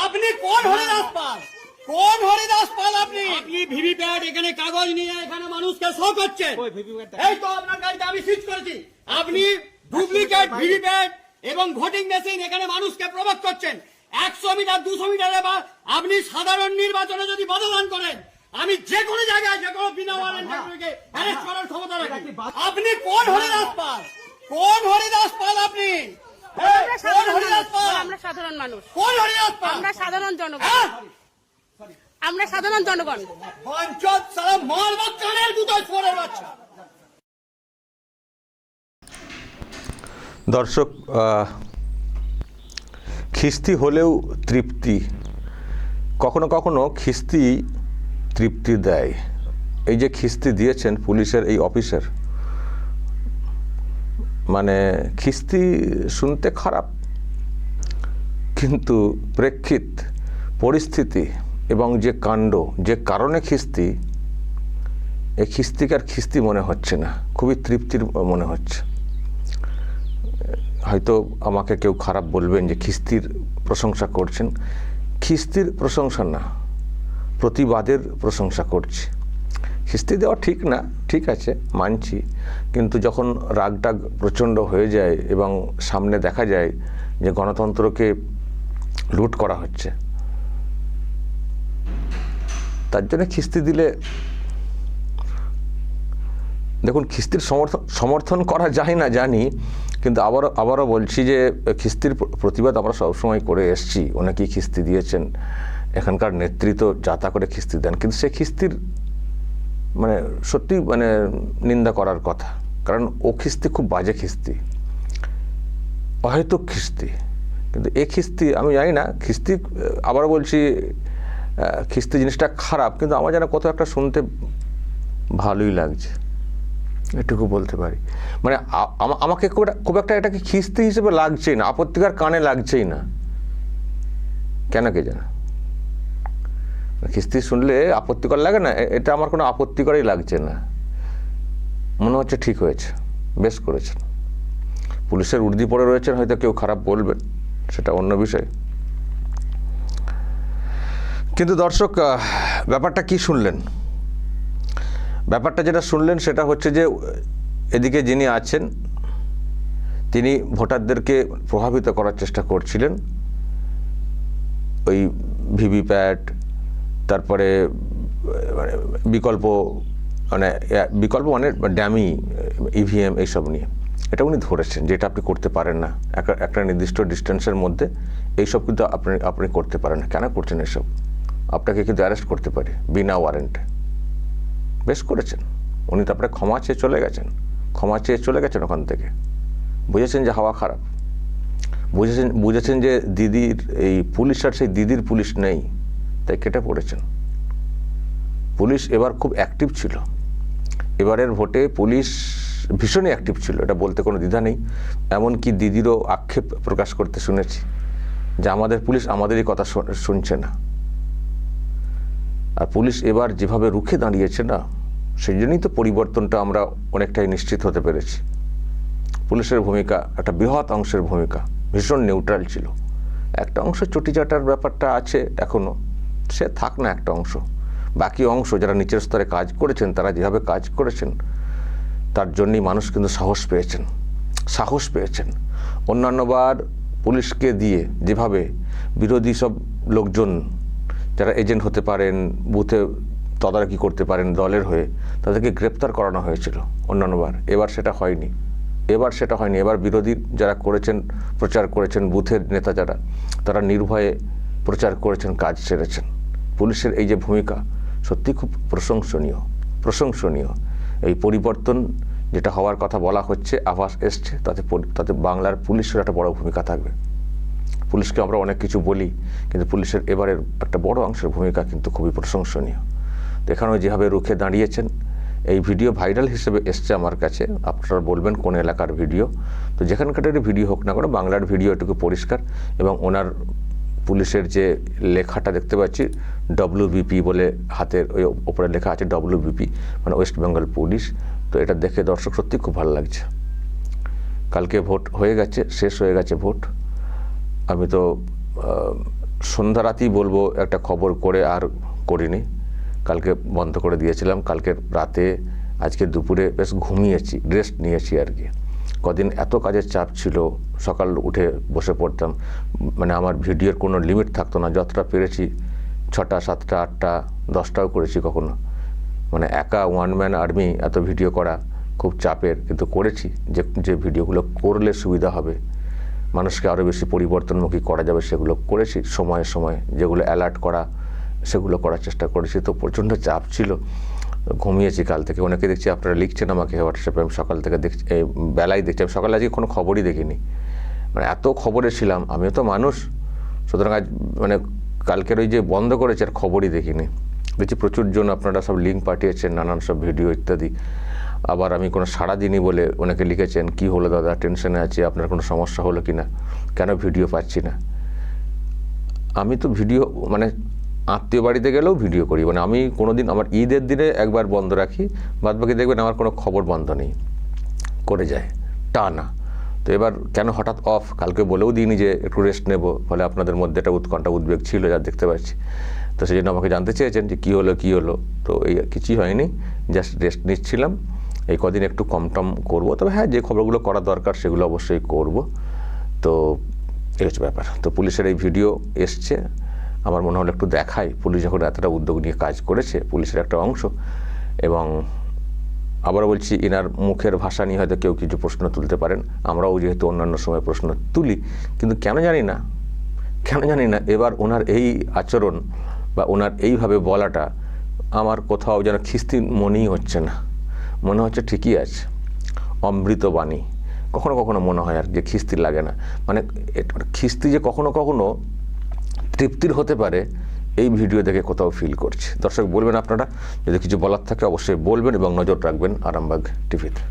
আপনি কোন হরিদাস পাল? কোন হরিদাস পাল আপনি? আপনি ভিভিপ্যাট এখানে কাগজ নিয়ে এখানে মানুষকে শো করছেন। এই তো আপনার গাড়িতে আমি সুইচ করেছি। আপনি ডুপ্লিকেট ভিভিপ্যাট এবং ভোটিং মেশিন এখানে মানুষকে প্রভাব করছেন। 100 মিটার 200 মিটারে বা আপনি সাধারণ নির্বাচনে যদি বাধাদান করেন, আমি যে কোনো জায়গায় যে কোনো বিনা ওয়ারেন্টে অ্যারেস্ট করার ক্ষমতা রাখি। আপনি কোন হরিদাস পাল? কোন হরিদাস পাল আপনি? আমরা সাধারণ মানুষ, কোন হরিদাস পাল? আমরা সাধারণ জনগণ, আমরা সাধারণ জনগণ। পঞ্চায়েত সারা মারবা কানের দুটোয় ফোরের বাচ্চা। দর্শক, খিস্তি হলেও তৃপ্তি, কখনো কখনো খিস্তি তৃপ্তি দেয়। এই যে খিস্তি দিয়েছেন পুলিশের এই অফিসার, মানে খিস্তি শুনতে খারাপ, কিন্তু প্রেক্ষিত পরিস্থিতি এবং যে কাণ্ড, যে কারণে খিস্তি, এই খিস্তিকে আর খিস্তি মনে হচ্ছে না, খুবই তৃপ্তির মনে হচ্ছে। হয়তো আমাকে কেউ খারাপ বলবেন যে খিস্তির প্রশংসা করছেন। খিস্তির প্রশংসা না, প্রতিবাদের প্রশংসা করছি। খিস্তি দেওয়া ঠিক না, ঠিক আছে, মানছি, কিন্তু যখন রাগটাগ প্রচণ্ড হয়ে যায় এবং সামনে দেখা যায় যে গণতন্ত্রকে লুট করা হচ্ছে, তার জন্য খিস্তি দিলে, দেখুন, খিস্তির সমর্থন করা যায় না জানি, কিন্তু আবারও বলছি যে খিস্তির প্রতিবাদ আমরা সবসময় করে এসেছি। অনেকেই খিস্তি দিয়েছেন, এখানকার নেতৃত্ব যাতা করে খিস্তি দেন, কিন্তু সে খিস্তির মানে সত্যি মানে নিন্দা করার কথা, কারণ ও খিস্তি খুব বাজে খিস্তি, অহেতুক খিস্তি। কিন্তু এ খিস্তি আমি জানি না, খিস্তি আবার বলছি, খিস্তি জিনিসটা খারাপ, কিন্তু আমার যেন কত একটা শুনতে ভালোই লাগছে, এটুকু বলতে পারি। মানে আমাকে খুব একটা এটাকে খিস্তি হিসেবে লাগছেই না, আপত্তিকর কানে লাগছেই না, কেন কে জানে। খিস্তি শুনলে আপত্তিকর লাগে না, এটা আমার কোনো আপত্তিকরই লাগছে না, মনে হচ্ছে ঠিক হয়েছে, বেশ করেছেন। পুলিশের উর্দি পড়ে রয়েছেন, হয়তো কেউ খারাপ বলবেন, সেটা অন্য বিষয়। কিন্তু দর্শক, ব্যাপারটা কি শুনলেন? ব্যাপারটা যেটা শুনলেন সেটা হচ্ছে যে এদিকে যিনি আছেন তিনি ভোটারদেরকে প্রভাবিত করার চেষ্টা করছিলেন, ওই ভিভিপ্যাট, তারপরে বিকল্প মানে ড্যামি ইভিএম এইসব নিয়ে। এটা উনি ধরেছেন যে এটা আপনি করতে পারেন না, একটা নির্দিষ্ট ডিস্টেন্সের মধ্যে এইসব কিন্তু আপনি করতে পারেন না। কেন করছেন এসব? আপনাকে কিন্তু অ্যারেস্ট করতে পারে বিনা ওয়ারেন্টে। বেশ করেছেন, উনি তারপরে ক্ষমা চেয়ে চলে গেছেন ওখান থেকে। বুঝেছেন যে হাওয়া খারাপ, বুঝেছেন যে দিদির এই পুলিশ আর সেই দিদির পুলিশ নেই, তাই কেটে পড়েছেন। পুলিশ এবার খুব অ্যাক্টিভ ছিল, এবারের ভোটে পুলিশ ভীষণই অ্যাক্টিভ ছিল, এটা বলতে কোনো দ্বিধা নেই। এমনকি দিদিরও আক্ষেপ প্রকাশ করতে শুনেছি যে আমাদের পুলিশ আমাদেরই কথা শুনছে না। আর পুলিশ এবার যেভাবে রুখে দাঁড়িয়েছে না, সেই জন্যই তো পরিবর্তনটা আমরা অনেকটাই নিশ্চিত হতে পেরেছি। পুলিশের ভূমিকা, একটা বৃহৎ অংশের ভূমিকা ভীষণ নিউট্রাল ছিল। একটা অংশ চটিচাটার ব্যাপারটা আছে এখনও, সে থাক না একটা অংশ। বাকি অংশ যারা নিচের স্তরে কাজ করেছেন, তারা যেভাবে কাজ করেছেন তার জন্যই মানুষ কিন্তু সাহস পেয়েছেন। অন্যান্যবার পুলিশকে দিয়ে যেভাবে বিরোধী সব লোকজন যারা এজেন্ট হতে পারেন, বুথে তদারকি করতে পারেন দলের হয়ে, তাদেরকে গ্রেপ্তার করানো হয়েছিল অন্যান্যবার। এবার সেটা হয়নি। এবার বিরোধী যারা করেছেন, প্রচার করেছেন, বুথের নেতা যারা, তারা নির্ভয়ে প্রচার করেছেন, কাজ সেরেছেন। পুলিশের এই যে ভূমিকা সত্যি খুব প্রশংসনীয়। এই পরিবর্তন যেটা হওয়ার কথা বলা হচ্ছে, আভাস এসছে, তাতে বাংলার পুলিশের একটা বড় ভূমিকা থাকবে। পুলিশকে আমরা অনেক কিছু বলি, কিন্তু পুলিশের এবারের একটা বড় অংশের ভূমিকা কিন্তু খুবই প্রশংসনীয়। তো এখানেও যেভাবে রুখে দাঁড়িয়েছেন, এই ভিডিও ভাইরাল হিসেবে এসছে আমার কাছে। আপনারা বলবেন কোন এলাকার ভিডিও, তো যেখানকার ভিডিও হোক না কেন, বাংলার ভিডিও এটুকু পরিষ্কার। এবং ওনার পুলিশের যে লেখাটা দেখতে পাচ্ছি, WBP বলে হাতের ওই ওপরে লেখা আছে, WBP মানে ওয়েস্ট বেঙ্গল পুলিশ। তো এটা দেখে দর্শক সত্যি খুব ভালো লাগছে। কালকে ভোট হয়ে গেছে, শেষ হয়ে গেছে ভোট। আমি তো সন্ধ্যা রাতেই বলবো একটা খবর করে আর করিনি, কালকে বন্ধ করে দিয়েছিলাম। কালকে রাতে আজকে দুপুরে বেশ ঘুমিয়েছি, রেস্ট নিয়েছি আর কি। কদিন এত কাজের চাপ ছিল, সকাল উঠে বসে পড়তাম, মানে আমার ভিডিওর কোনো লিমিট থাকতো না, যতটা পেরেছি 6টা 7টা 8টা 10টাও করেছি কখনো। মানে একা ওয়ান ম্যান আর্মি এত ভিডিও করা খুব চাপের, কিন্তু করেছি। যে ভিডিওগুলো করলে সুবিধা হবে, মানুষকে আরও বেশি পরিবর্তনমুখী করা যাবে সেগুলো করেছি সময়ে সময়ে। যেগুলো অ্যালার্ট করা সেগুলো করার চেষ্টা করেছি। তো প্রচণ্ড চাপ ছিল, ঘুমিয়েছি কাল থেকে। অনেকে দেখছি আপনারা লিখছেন আমাকে হোয়াটসঅ্যাপে, আমি সকাল থেকে দেখছি, এই বেলায় দেখছি। আমি সকালে আজকে কোনো খবরই দেখিনি, মানে এত খবরে ছিলাম। আমিও তো মানুষ, সুতরাং আজ মানে কালকের ওই যে বন্ধ করেছে আর খবরই দেখিনি। দেখছি প্রচুর জন আপনারা সব লিঙ্ক পাঠিয়েছেন, নানান সব ভিডিও ইত্যাদি। আবার আমি কোনো সাড়া দিনই বলে অনেকে লিখেছেন, কি হলো দাদা, টেনশনে আছি, আপনার কোনো সমস্যা হলো কি না, কেন ভিডিও পাচ্ছি না। আমি তো ভিডিও মানে আত্মীয় বাড়িতে গেলেও ভিডিও করি, মানে আমি কোনো দিন আমার ঈদের দিনে একবার বন্ধ রাখি, বাদবাকি দেখবেন আমার কোনো খবর বন্ধ নেই, করে যায় টানা। তো এবার কেন হঠাৎ অফ, কালকে বলেও দিইনি যে একটু রেস্ট নেব, ফলে আপনাদের মধ্যে একটা উৎকণ্ঠা উদ্বেগ ছিল যা দেখতে পাচ্ছি। তো সেই জন্য আমাকে জানতে চেয়েছেন যে কী হলো। তো এই কিছুই হয়নি, জাস্ট রেস্ট নিচ্ছিলাম। এই কদিন একটু কম টম করবো, তবে হ্যাঁ যে খবরগুলো করা দরকার সেগুলো অবশ্যই করব। তো এই হচ্ছে ব্যাপার। তো পুলিশের এই ভিডিও এসছে, আমার মনে হলো একটু দেখাই, পুলিশ যখন এতটা উদ্যোগ নিয়ে কাজ করেছে, পুলিশের একটা অংশ। এবং আবারও বলছি, এনার মুখের ভাষা নিয়ে হয়তো কেউ কিছু প্রশ্ন তুলতে পারেন, আমরাও যেহেতু অন্যান্য সময় প্রশ্ন তুলি, কিন্তু কেন জানি না এবার ওনার এই আচরণ বা ওনার এইভাবে বলাটা আমার কোথাও যেন খিস্তি মনেই হচ্ছে না। মনে হচ্ছে ঠিকই আছে, অমৃত বাণী। কখনো কখনো মনে হয় আর যে খিস্তি লাগে না, মানে খিস্তি যে কখনো কখনো তৃপ্তির হতে পারে, এই ভিডিও দেখে কোথাও ফিল করছি। দর্শক বলবেন আপনারা, যদি কিছু বলার থাকে অবশ্যই বলবেন এবং নজর রাখবেন আরামবাগ টিভিতে।